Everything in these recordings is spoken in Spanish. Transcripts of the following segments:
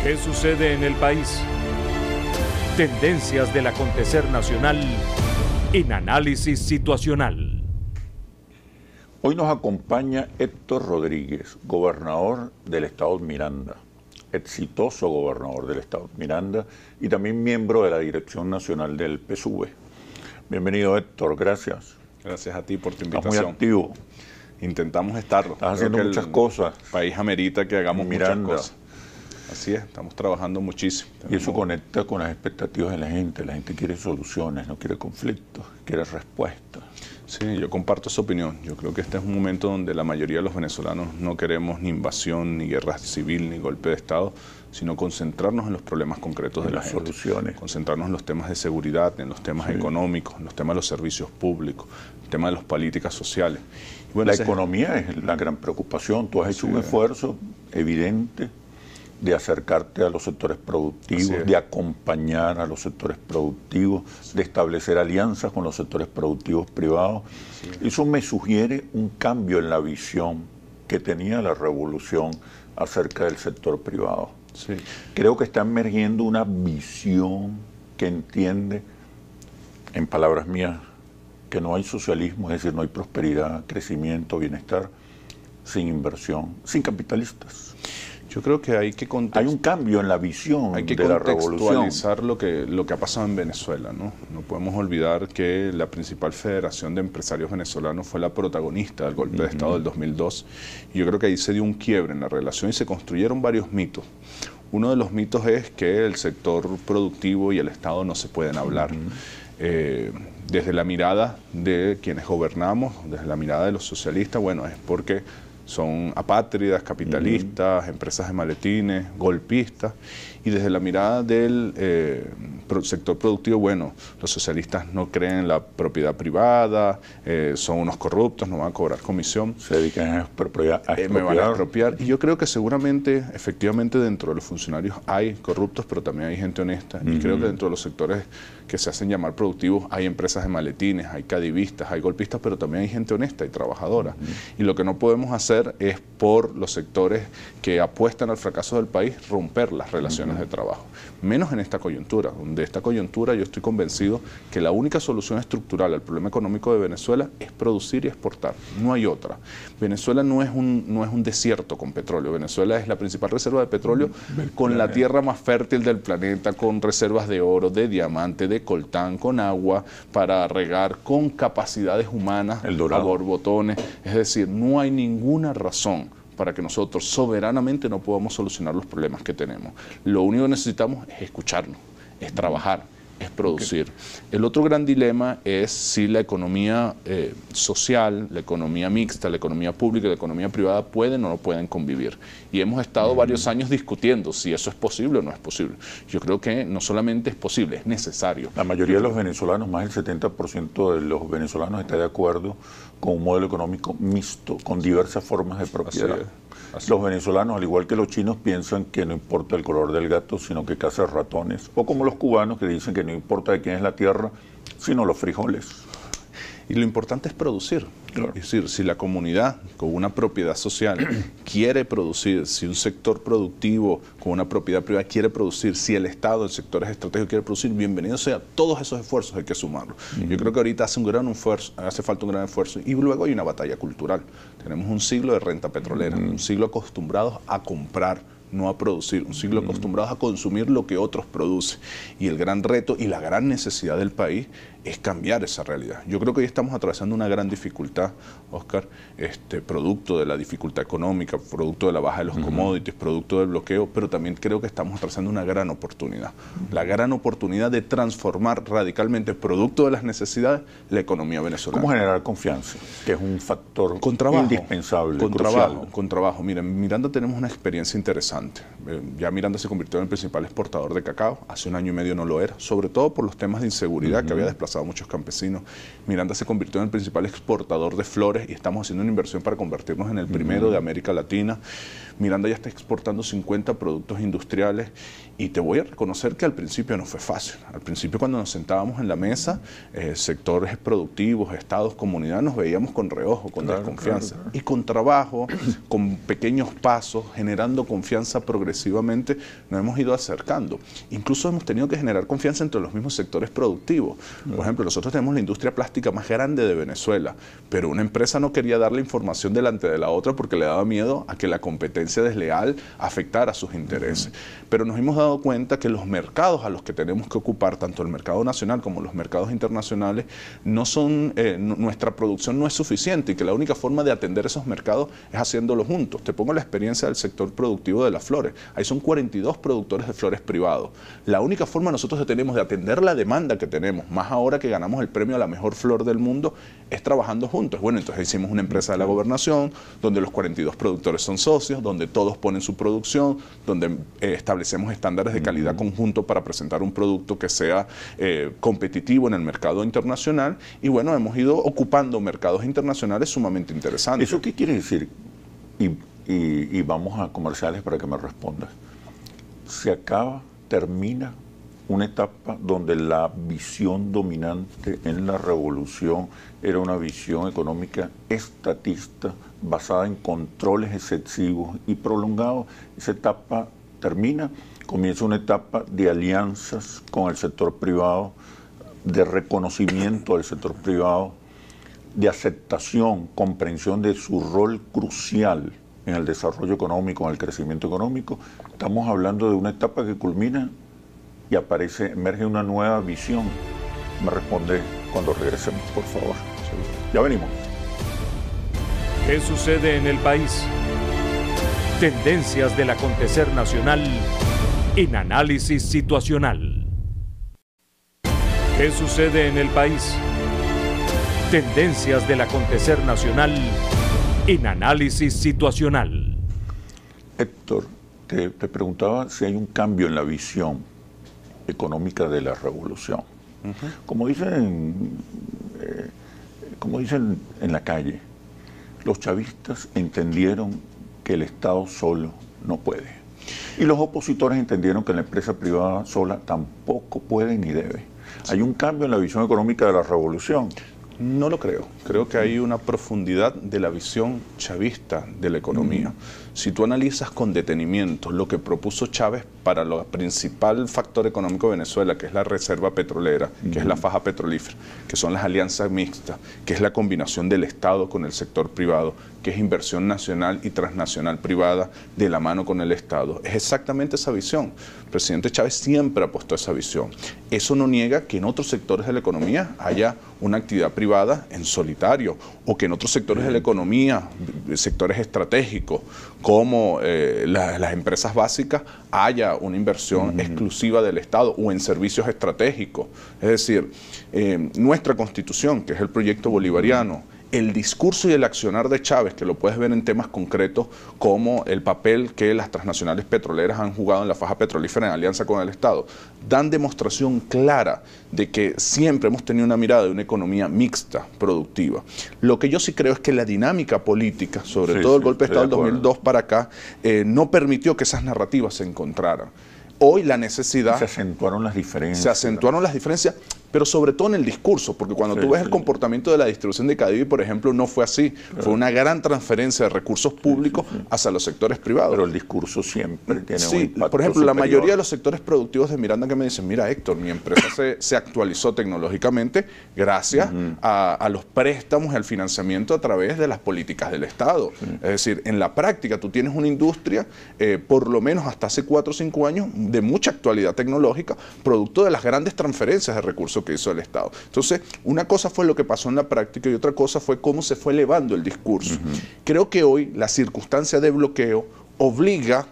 ¿Qué sucede en el país? Tendencias del acontecer nacional en Análisis Situacional. Hoy nos acompaña Héctor Rodríguez, gobernador del estado Miranda, exitoso gobernador del estado Miranda y también miembro de la Dirección Nacional del PSUV. Bienvenido, Héctor, gracias. Gracias a ti por tu invitación. Estás muy activo. Intentamos estarlo. Estás haciendo muchas cosas. El país amerita que hagamos muchas cosas. Así es, estamos trabajando muchísimo. Y eso conecta con las expectativas de la gente. La gente quiere soluciones, no quiere conflictos, quiere respuestas. Sí, yo comparto esa opinión. Yo creo que este es un momento donde la mayoría de los venezolanos no queremos ni invasión, ni guerra civil, ni golpe de Estado, sino concentrarnos en los problemas concretos de la gente. Soluciones. Concentrarnos en los temas de seguridad, en los temas económicos, en los temas de los servicios públicos, el tema de las políticas sociales. Y bueno, la economía es la gran preocupación. Tú has hecho un esfuerzo evidente de acercarte a los sectores productivos, de acompañar a los sectores productivos, de establecer alianzas con los sectores productivos privados. Eso me sugiere un cambio en la visión que tenía la revolución acerca del sector privado. Creo que está emergiendo una visión que entiende, en palabras mías, que no hay socialismo, es decir, no hay prosperidad, crecimiento, bienestar, sin inversión, sin capitalistas. Yo creo que hay que hay un cambio en la visión de la revolución. Hay que contextualizar lo que ha pasado en Venezuela, ¿no? No podemos olvidar que la principal federación de empresarios venezolanos fue la protagonista del golpe de Estado del 2002. Y yo creo que ahí se dio un quiebre en la relación y se construyeron varios mitos. Uno de los mitos es que el sector productivo y el Estado no se pueden hablar. Desde la mirada de quienes gobernamos, desde la mirada de los socialistas, bueno, es porque son apátridas, capitalistas, empresas de maletines, golpistas, y desde la mirada del sector productivo, bueno, los socialistas no creen en la propiedad privada, son unos corruptos, no van a cobrar comisión. Se dedican a expropiar. Me van a expropiar. Y yo creo que seguramente, efectivamente, dentro de los funcionarios hay corruptos, pero también hay gente honesta. Y creo que dentro de los sectores que se hacen llamar productivos hay empresas de maletines, hay cadivistas, hay golpistas, pero también hay gente honesta y trabajadora. Y lo que no podemos hacer es, por los sectores que apuestan al fracaso del país, romper las relaciones de trabajo. Menos en esta coyuntura, donde esta coyuntura yo estoy convencido que la única solución estructural al problema económico de Venezuela es producir y exportar. No hay otra. Venezuela no es un desierto con petróleo. Venezuela es la principal reserva de petróleo con la tierra más fértil del planeta, con reservas de oro, de diamante, de coltán, con agua para regar, con capacidades humanas a borbotones. Es decir, no hay ninguna razón para que nosotros soberanamente no podamos solucionar los problemas que tenemos. Lo único que necesitamos es escucharnos, es trabajar, es producir. El otro gran dilema es si la economía social, la economía mixta, la economía pública y la economía privada pueden o no pueden convivir. Y hemos estado varios años discutiendo si eso es posible o no es posible. Yo creo que no solamente es posible, es necesario. La mayoría de los venezolanos, más del 70% de los venezolanos está de acuerdo con un modelo económico mixto, con diversas formas de propiedad. Los venezolanos, al igual que los chinos, piensan que no importa el color del gato, sino que caza ratones. O como los cubanos, que dicen que no importa de quién es la tierra, sino los frijoles. Y lo importante es producir. Claro. Es decir, si la comunidad con una propiedad social quiere producir, si un sector productivo con una propiedad privada quiere producir, si el Estado, el sector estratégico quiere producir, bienvenido sea. Todos esos esfuerzos hay que sumarlos. Yo creo que ahorita hace falta un gran esfuerzo. Y luego hay una batalla cultural. Tenemos un siglo de renta petrolera, un siglo acostumbrados a comprar, no a producir, un siglo acostumbrados a consumir lo que otros producen. Y el gran reto y la gran necesidad del país es cambiar esa realidad. Yo creo que hoy estamos atravesando una gran dificultad, Oscar, producto de la dificultad económica, producto de la baja de los commodities, producto del bloqueo, pero también creo que estamos atravesando una gran oportunidad. La gran oportunidad de transformar radicalmente, producto de las necesidades, la economía venezolana. ¿Cómo generar confianza? Que es un factor indispensable, Con trabajo. Miren, en Miranda tenemos una experiencia interesante. Ya Miranda se convirtió en el principal exportador de cacao. Hace un año y medio no lo era, sobre todo por los temas de inseguridad que había desplazado a muchos campesinos. Miranda se convirtió en el principal exportador de flores y estamos haciendo una inversión para convertirnos en el primero de América Latina. Miranda ya está exportando 50 productos industriales y te voy a reconocer que al principio no fue fácil. Al principio, cuando nos sentábamos en la mesa, sectores productivos, estados, comunidad, nos veíamos con reojo, con desconfianza. Y con trabajo, con pequeños pasos, generando confianza confianza progresivamente, nos hemos ido acercando. Incluso hemos tenido que generar confianza entre los mismos sectores productivos. Por ejemplo, nosotros tenemos la industria plástica más grande de Venezuela, pero una empresa no quería dar la información delante de la otra porque le daba miedo a que la competencia desleal afectara sus intereses. Pero nos hemos dado cuenta que los mercados a los que tenemos que ocupar, tanto el mercado nacional como los mercados internacionales, no son, nuestra producción no es suficiente y que la única forma de atender esos mercados es haciéndolo juntos. Te pongo la experiencia del sector productivo de las flores. Ahí son 42 productores de flores privados. La única forma nosotros tenemos de atender la demanda que tenemos, más ahora que ganamos el premio a la mejor flor del mundo, es trabajando juntos. Bueno, entonces hicimos una empresa de la gobernación, donde los 42 productores son socios, donde todos ponen su producción, donde establecemos estándares de calidad conjunto para presentar un producto que sea competitivo en el mercado internacional. Y bueno, hemos ido ocupando mercados internacionales sumamente interesantes. ¿Eso qué quiere decir? Y vamos a comerciales para que me respondas. Se acaba, termina una etapa donde la visión dominante en la revolución era una visión económica estatista basada en controles excesivos y prolongados. Esa etapa termina, comienza una etapa de alianzas con el sector privado, de reconocimiento del sector privado, de aceptación, comprensión de su rol crucial en el desarrollo económico, en el crecimiento económico. Estamos hablando de una etapa que culmina y emerge una nueva visión. Me responde cuando regresemos, por favor. Ya venimos. ¿Qué sucede en el país? Tendencias del acontecer nacional en Análisis Situacional. ¿Qué sucede en el país? Tendencias del acontecer nacional en Análisis Situacional. Héctor, te preguntaba si hay un cambio en la visión económica de la revolución. Como dicen en la calle, los chavistas entendieron que el Estado solo no puede. Y los opositores entendieron que la empresa privada sola tampoco puede ni debe. ¿Hay un cambio en la visión económica de la revolución? No lo creo. Creo que hay una profundidad de la visión chavista de la economía. Si tú analizas con detenimiento lo que propuso Chávez para el principal factor económico de Venezuela, que es la reserva petrolera, que es la faja petrolífera, que son las alianzas mixtas, que es la combinación del Estado con el sector privado, que es inversión nacional y transnacional privada de la mano con el Estado, es exactamente esa visión. El presidente Chávez siempre apostó a esa visión. Eso no niega que en otros sectores de la economía haya una actividad privada en solitario, o que en otros sectores de la economía, sectores estratégicos, como las empresas básicas, haya una inversión exclusiva del Estado o en servicios estratégicos. Es decir, nuestra Constitución, que es el proyecto bolivariano, el discurso y el accionar de Chávez, que lo puedes ver en temas concretos como el papel que las transnacionales petroleras han jugado en la faja petrolífera en alianza con el Estado, dan demostración clara de que siempre hemos tenido una mirada de una economía mixta, productiva. Lo que yo sí creo es que la dinámica política, sobre todo el golpe de Estado del 2002 para acá, no permitió que esas narrativas se encontraran. Hoy la necesidad... Se acentuaron las diferencias. Se acentuaron las diferencias, pero sobre todo en el discurso, porque cuando tú ves el comportamiento de la distribución de Cadivi, por ejemplo, no fue así. Fue una gran transferencia de recursos públicos hacia los sectores privados. Pero el discurso siempre tiene un impacto por ejemplo, superior. La mayoría de los sectores productivos de Miranda que me dicen, mira, Héctor, mi empresa se actualizó tecnológicamente gracias a los préstamos y al financiamiento a través de las políticas del Estado. Es decir, en la práctica tú tienes una industria, por lo menos hasta hace 4 o 5 años, de mucha actualidad tecnológica, producto de las grandes transferencias de recursos que hizo el Estado. Entonces, una cosa fue lo que pasó en la práctica y otra cosa fue cómo se fue elevando el discurso. Creo que hoy la circunstancia de bloqueo obliga,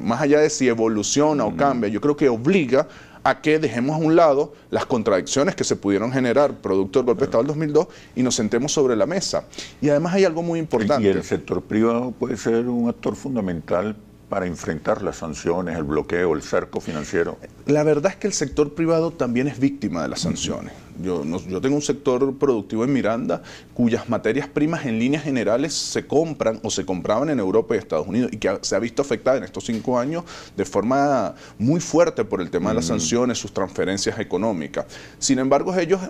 más allá de si evoluciona o cambia, yo creo que obliga a que dejemos a un lado las contradicciones que se pudieron generar producto del golpe de Estado del 2002 y nos sentemos sobre la mesa. Y además hay algo muy importante. Y el sector privado puede ser un actor fundamental para enfrentar las sanciones, el bloqueo, el cerco financiero. La verdad es que el sector privado también es víctima de las sanciones. Yo tengo un sector productivo en Miranda cuyas materias primas en líneas generales se compran o se compraban en Europa y Estados Unidos y que se ha visto afectada en estos 5 años de forma muy fuerte por el tema de las sanciones, sus transferencias económicas. Sin embargo, ellos,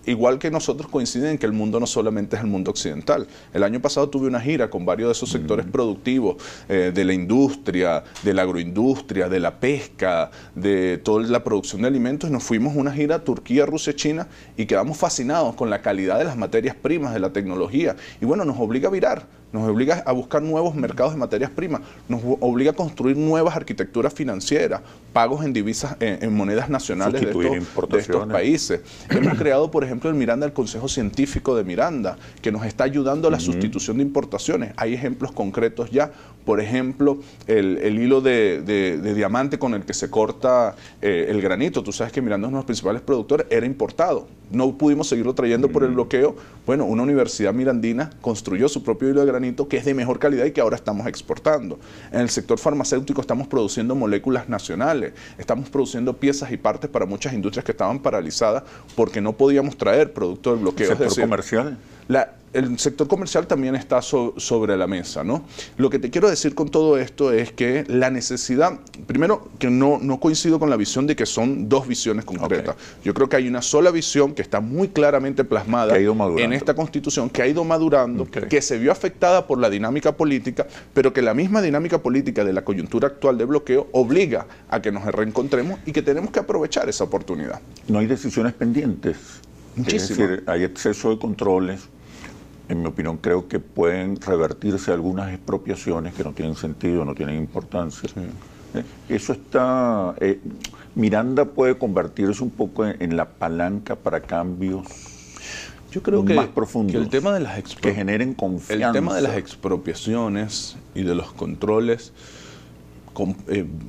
igual que nosotros, coinciden en que el mundo no solamente es el mundo occidental. El año pasado tuve una gira con varios de esos sectores productivos de la industria, de la agroindustria, de la pesca, de toda la producción de alimentos, y nos fuimos a una gira a Turquía, Rusia, China, y quedamos fascinados con la calidad de las materias primas, de la tecnología. Y bueno, nos obliga a virar, nos obliga a buscar nuevos mercados de materias primas, nos obliga a construir nuevas arquitecturas financieras, pagos en divisas, en monedas nacionales de estos países. Hemos creado, por ejemplo, en Miranda el Consejo Científico de Miranda, que nos está ayudando a la sustitución de importaciones. Hay ejemplos concretos ya, por ejemplo, el hilo de diamante con el que se corta el granito. Tú sabes que Miranda es uno de los principales productores, era importado. No pudimos seguirlo trayendo por el bloqueo. Bueno, una universidad mirandina construyó su propio hilo de granito que es de mejor calidad y que ahora estamos exportando. En el sector farmacéutico estamos produciendo moléculas nacionales, estamos produciendo piezas y partes para muchas industrias que estaban paralizadas porque no podíamos traer producto del bloqueo. ¿El sector comercial? El sector comercial también está sobre la mesa, ¿no? Lo que te quiero decir con todo esto es que la necesidad, primero, que no coincido con la visión de que son dos visiones concretas. Yo creo que hay una sola visión que está muy claramente plasmada en esta Constitución, que ha ido madurando, que se vio afectada por la dinámica política, pero que la misma dinámica política de la coyuntura actual de bloqueo obliga a que nos reencontremos y que tenemos que aprovechar esa oportunidad. No hay decisiones pendientes. Muchísimo. Es decir, hay exceso de controles. En mi opinión, creo que pueden revertirse algunas expropiaciones que no tienen sentido, no tienen importancia. Sí. Eso está... Miranda puede convertirse un poco en la palanca para cambios más profundos, que el tema de que generen confianza. El tema de las expropiaciones y de los controles,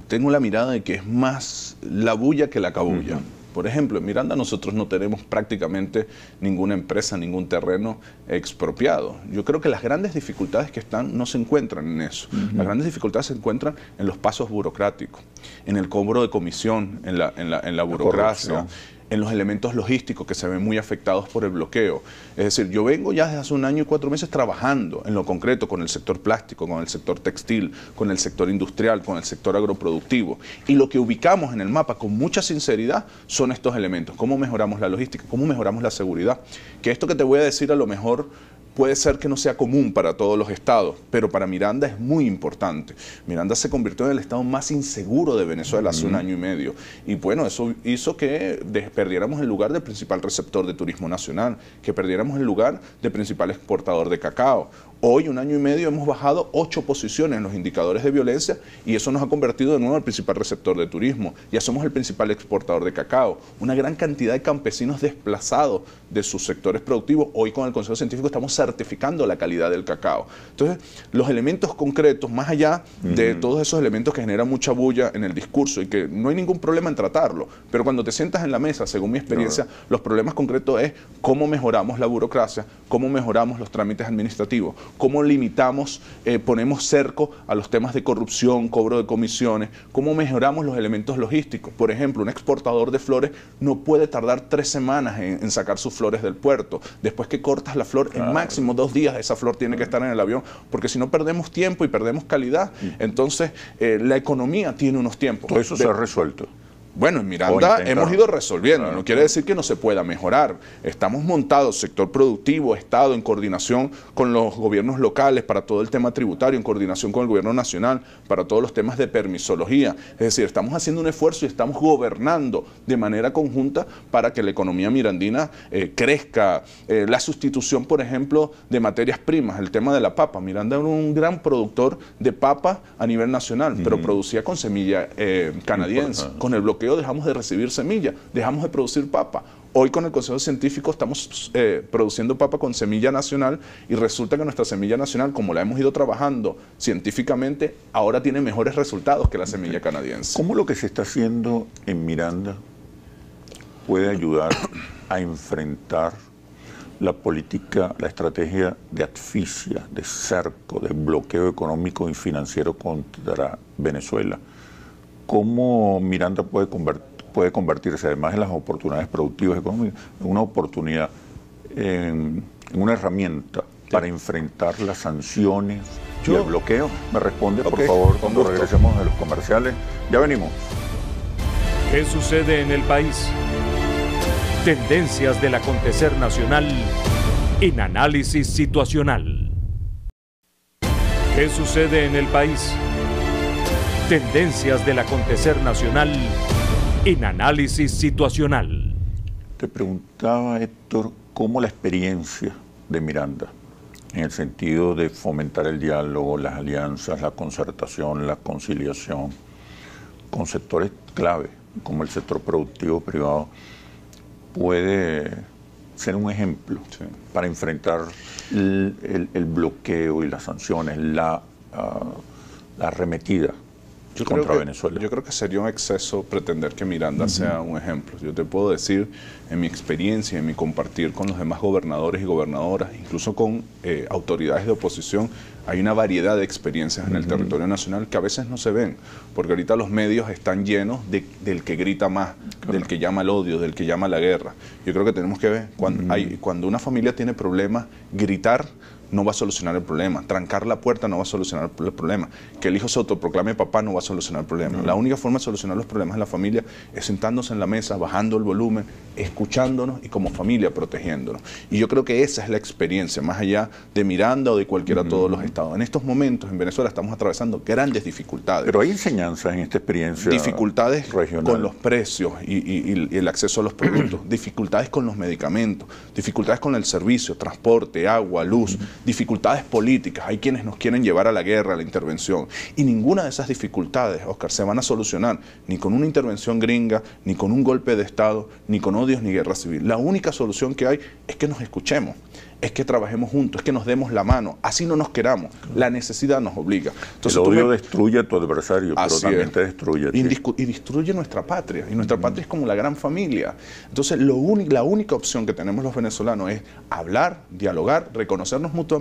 tengo la mirada de que es más la bulla que la cabulla. Por ejemplo, en Miranda nosotros no tenemos prácticamente ninguna empresa, ningún terreno expropiado. Yo creo que las grandes dificultades que están no se encuentran en eso. Las grandes dificultades se encuentran en los pasos burocráticos, en el cobro de comisión, en la burocracia, en los elementos logísticos que se ven muy afectados por el bloqueo. Es decir, yo vengo ya desde hace 1 año y 4 meses trabajando en lo concreto con el sector plástico, con el sector textil, con el sector industrial, con el sector agroproductivo. Y lo que ubicamos en el mapa con mucha sinceridad son estos elementos. ¿Cómo mejoramos la logística? ¿Cómo mejoramos la seguridad? Que esto que te voy a decir a lo mejor puede ser que no sea común para todos los estados, pero para Miranda es muy importante. Miranda se convirtió en el estado más inseguro de Venezuela hace 1 año y medio. Y bueno, eso hizo que perdiéramos el lugar de principal receptor de turismo nacional, que perdiéramos el lugar de principal exportador de cacao. Hoy, 1 año y medio, hemos bajado 8 posiciones en los indicadores de violencia y eso nos ha convertido de nuevo en el principal receptor de turismo. Ya somos el principal exportador de cacao. Una gran cantidad de campesinos desplazados de sus sectores productivos. Hoy con el Consejo Científico estamos certificando la calidad del cacao. Entonces, los elementos concretos, más allá de todos esos elementos que generan mucha bulla en el discurso y que no hay ningún problema en tratarlo, pero cuando te sientas en la mesa, según mi experiencia, los problemas concretos es cómo mejoramos la burocracia, cómo mejoramos los trámites administrativos, cómo limitamos, ponemos cerco a los temas de corrupción, cobro de comisiones, cómo mejoramos los elementos logísticos. Por ejemplo, un exportador de flores no puede tardar 3 semanas en sacar sus flores del puerto. Después que cortas la flor, en máximo 2 días esa flor tiene que estar en el avión, porque si no perdemos tiempo y perdemos calidad. Entonces, la economía tiene unos tiempos. Todo eso se ha resuelto. Bueno, en Miranda hemos ido resolviendo, no quiere decir que no se pueda mejorar. Estamos montados, sector productivo, Estado, en coordinación con los gobiernos locales para todo el tema tributario, en coordinación con el gobierno nacional para todos los temas de permisología. Es decir, estamos haciendo un esfuerzo y estamos gobernando de manera conjunta para que la economía mirandina crezca. La sustitución, por ejemplo, de materias primas, el tema de la papa. Miranda era un gran productor de papa a nivel nacional, pero producía con semilla canadiense. Con el bloqueo dejamos de recibir semilla, dejamos de producir papa. Hoy con el Consejo Científico estamos produciendo papa con semilla nacional y resulta que nuestra semilla nacional, como la hemos ido trabajando científicamente, ahora tiene mejores resultados que la semilla canadiense. ¿Cómo lo que se está haciendo en Miranda puede ayudar a enfrentar la política, la estrategia de asfixia, de cerco, de bloqueo económico y financiero contra Venezuela? ¿Cómo Miranda puede puede convertirse, además de las oportunidades productivas económicas, en una oportunidad, en una herramienta para enfrentar las sanciones y el bloqueo. Me responde, por favor, cuando regresemos de los comerciales. Ya venimos. ¿Qué sucede en el país? Tendencias del acontecer nacional en análisis situacional. ¿Qué sucede en el país? Tendencias del acontecer nacional en análisis situacional. Te preguntaba, Héctor, cómo la experiencia de Miranda, en el sentido de fomentar el diálogo, las alianzas, la concertación, la conciliación, con sectores clave, como el sector productivo privado, puede ser un ejemplo para enfrentar el bloqueo y las sanciones, la arremetida contra Venezuela. Yo creo que sería un exceso pretender que Miranda sea un ejemplo. Yo te puedo decir, en mi experiencia, en mi compartir con los demás gobernadores y gobernadoras, incluso con autoridades de oposición, hay una variedad de experiencias en el territorio nacional que a veces no se ven, porque ahorita los medios están llenos del que grita más, del que llama al odio, del que llama a la guerra. Yo creo que tenemos que ver, cuando una familia tiene problemas, gritar no va a solucionar el problema. Trancar la puerta no va a solucionar el problema. Que el hijo se autoproclame papá no va a solucionar el problema. La única forma de solucionar los problemas de la familia es sentándose en la mesa, bajando el volumen, escuchándonos y como familia protegiéndonos. Y yo creo que esa es la experiencia, más allá de Miranda o de cualquiera de todos los estados. En estos momentos en Venezuela estamos atravesando grandes dificultades. Pero hay enseñanzas en esta experiencia dificultades regional, con los precios y el acceso a los productos, dificultades con los medicamentos, dificultades con el servicio, transporte, agua, luz, dificultades políticas. Hay quienes nos quieren llevar a la guerra, a la intervención. Y ninguna de esas dificultades, Oscar, se van a solucionar ni con una intervención gringa, ni con un golpe de Estado, ni con odios ni guerra civil. La única solución que hay es que nos escuchemos, es que trabajemos juntos, es que nos demos la mano, así no nos queramos. La necesidad nos obliga. Entonces, el odio destruye a tu adversario, pero también te destruye a ti. Y destruye nuestra patria, y nuestra patria es como la gran familia. Entonces la única opción que tenemos los venezolanos es hablar, dialogar, reconocernos mutuamente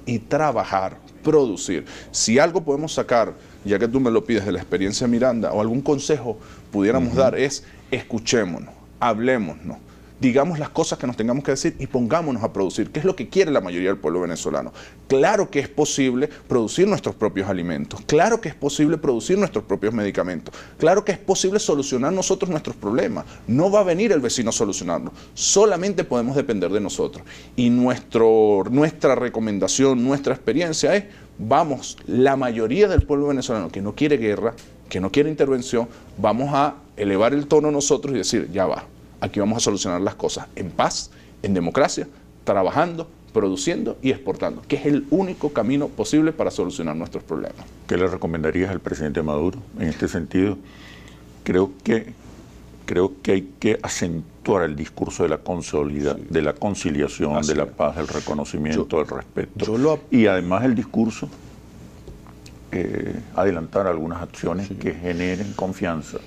y trabajar, producir. Si algo podemos sacar, ya que tú me lo pides, de la experiencia de Miranda, o algún consejo pudiéramos dar, es escuchémonos, hablémonos, digamos las cosas que nos tengamos que decir y pongámonos a producir, que es lo que quiere la mayoría del pueblo venezolano. Claro que es posible producir nuestros propios alimentos, claro que es posible producir nuestros propios medicamentos, claro que es posible solucionar nosotros nuestros problemas. No va a venir el vecino a solucionarlo, solamente podemos depender de nosotros. Y nuestra recomendación, nuestra experiencia es, vamos, la mayoría del pueblo venezolano que no quiere guerra, que no quiere intervención, vamos a elevar el tono nosotros y decir, ya va. Aquí vamos a solucionar las cosas en paz, en democracia, trabajando, produciendo y exportando, que es el único camino posible para solucionar nuestros problemas. ¿Qué le recomendarías al presidente Maduro en este sentido? Creo que hay que acentuar el discurso de la conciliación, de la paz, del reconocimiento, del respeto. Y además el discurso, adelantar algunas acciones que generen confianza.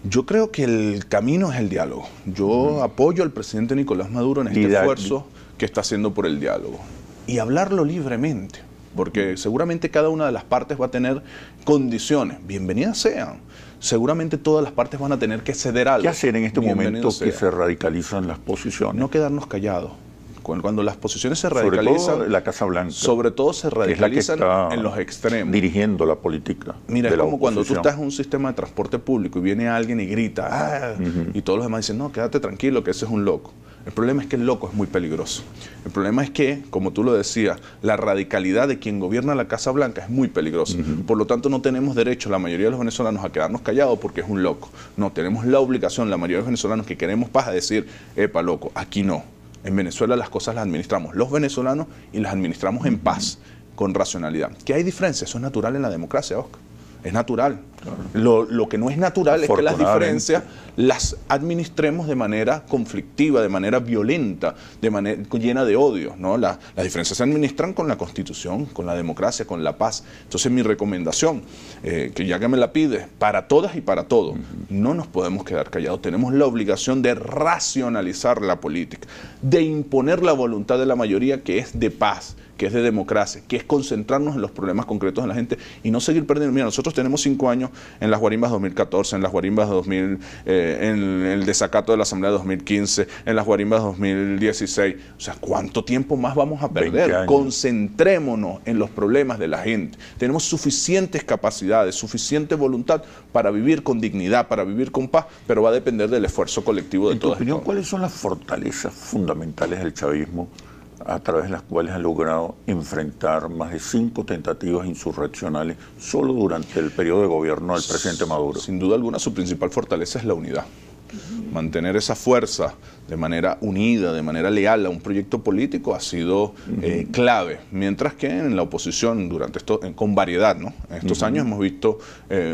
Yo creo que el camino es el diálogo. Yo apoyo al presidente Nicolás Maduro en este esfuerzo que está haciendo por el diálogo. Y hablarlo libremente, porque seguramente cada una de las partes va a tener condiciones, bienvenidas sean. Seguramente todas las partes van a tener que ceder algo. ¿Qué hacer en este momento que se radicalizan las posiciones? No quedarnos callados. Cuando las posiciones se radicalizan, sobre todo la Casa Blanca, sobre todo se radicalizan en los extremos, dirigiendo la política. Mira, es como cuando tú estás en un sistema de transporte público y viene alguien y grita, y todos los demás dicen, no, quédate tranquilo, que ese es un loco. El problema es que el loco es muy peligroso. El problema es que, como tú lo decías, la radicalidad de quien gobierna la Casa Blanca es muy peligrosa. Por lo tanto, no tenemos derecho, la mayoría de los venezolanos, a quedarnos callados porque es un loco. No, tenemos la obligación, la mayoría de los venezolanos que queremos paz, a decir, epa, loco, aquí no. En Venezuela las cosas las administramos los venezolanos y las administramos en paz, con racionalidad. ¿Qué hay diferencias? Eso es natural en la democracia, Oscar. Es natural. Claro. Lo que no es natural es que las diferencias las administremos de manera conflictiva, de manera violenta, de manera llena de odio, ¿no? Las diferencias se administran con la Constitución, con la democracia, con la paz. Entonces mi recomendación, que ya que me la pides, para todas y para todos, no nos podemos quedar callados. Tenemos la obligación de racionalizar la política, de imponer la voluntad de la mayoría, que es de paz, que es de democracia, que es concentrarnos en los problemas concretos de la gente y no seguir perdiendo. Mira, nosotros tenemos 5 años en las guarimbas 2014, en las guarimbas 2000, en el desacato de la Asamblea 2015, en las guarimbas 2016. O sea, ¿cuánto tiempo más vamos a perder? Concentrémonos en los problemas de la gente. Tenemos suficientes capacidades, suficiente voluntad para vivir con dignidad, para vivir con paz, pero va a depender del esfuerzo colectivo de todos. En tu opinión, ¿cuáles son las fortalezas fundamentales del chavismo a través de las cuales han logrado enfrentar más de 5 tentativas insurreccionales solo durante el periodo de gobierno del presidente Maduro? Sin duda alguna, su principal fortaleza es la unidad. Mantener esa fuerza de manera unida, de manera leal a un proyecto político ha sido clave, mientras que en la oposición, durante esto, con variedad, ¿no? En estos años hemos visto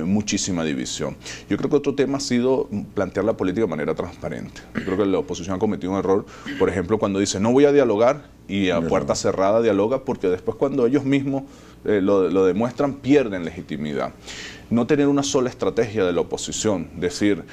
muchísima división. Yo creo que otro tema ha sido plantear la política de manera transparente. Yo creo que la oposición ha cometido un error, por ejemplo, cuando dice no voy a dialogar y a puerta cerrada dialoga, porque después cuando ellos mismos lo demuestran pierden legitimidad. No tener una sola estrategia de la oposición, decir,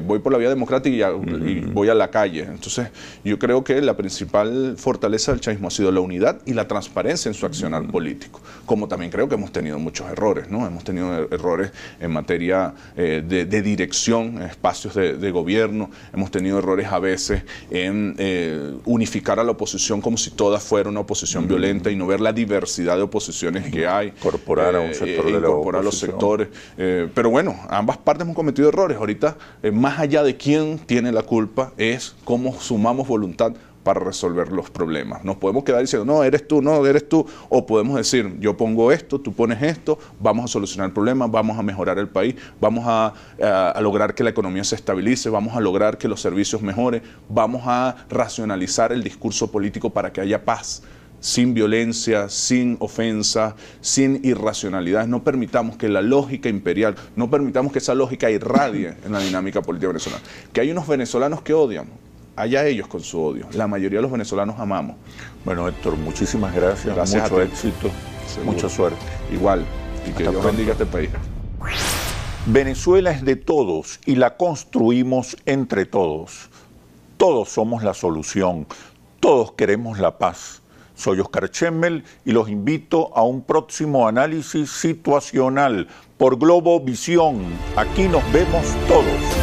voy por la vía democrática y voy a la calle. Entonces, yo creo que la principal fortaleza del chavismo ha sido la unidad y la transparencia en su accionar político, como también creo que hemos tenido muchos errores, ¿no? Hemos tenido errores en materia de dirección, en espacios de gobierno, hemos tenido errores a veces en unificar a la oposición como si toda fuera una oposición violenta y no ver la diversidad de oposiciones que hay. Incorporar a un sector de la incorporar a los sectores. Pero bueno, ambas partes hemos cometido errores. Ahorita, más allá de quién tiene la culpa, es cómo sumamos voluntad para resolver los problemas. Nos podemos quedar diciendo, no, eres tú, o podemos decir, yo pongo esto, tú pones esto, vamos a solucionar el problema, vamos a mejorar el país, vamos a lograr que la economía se estabilice, vamos a lograr que los servicios mejoren, vamos a racionalizar el discurso político para que haya paz, sin violencia, sin ofensa, sin irracionalidades. No permitamos que la lógica imperial, no permitamos que esa lógica irradie en la dinámica política venezolana. Que hay unos venezolanos que odian, allá ellos con su odio. La mayoría de los venezolanos amamos. Bueno, Héctor, muchísimas gracias. Mucho éxito, mucha suerte. Igual, y que Dios bendiga este país. Venezuela es de todos y la construimos entre todos. Todos somos la solución, todos queremos la paz. Soy Oscar Chemmel y los invito a un próximo análisis situacional por Globovisión. Aquí nos vemos todos.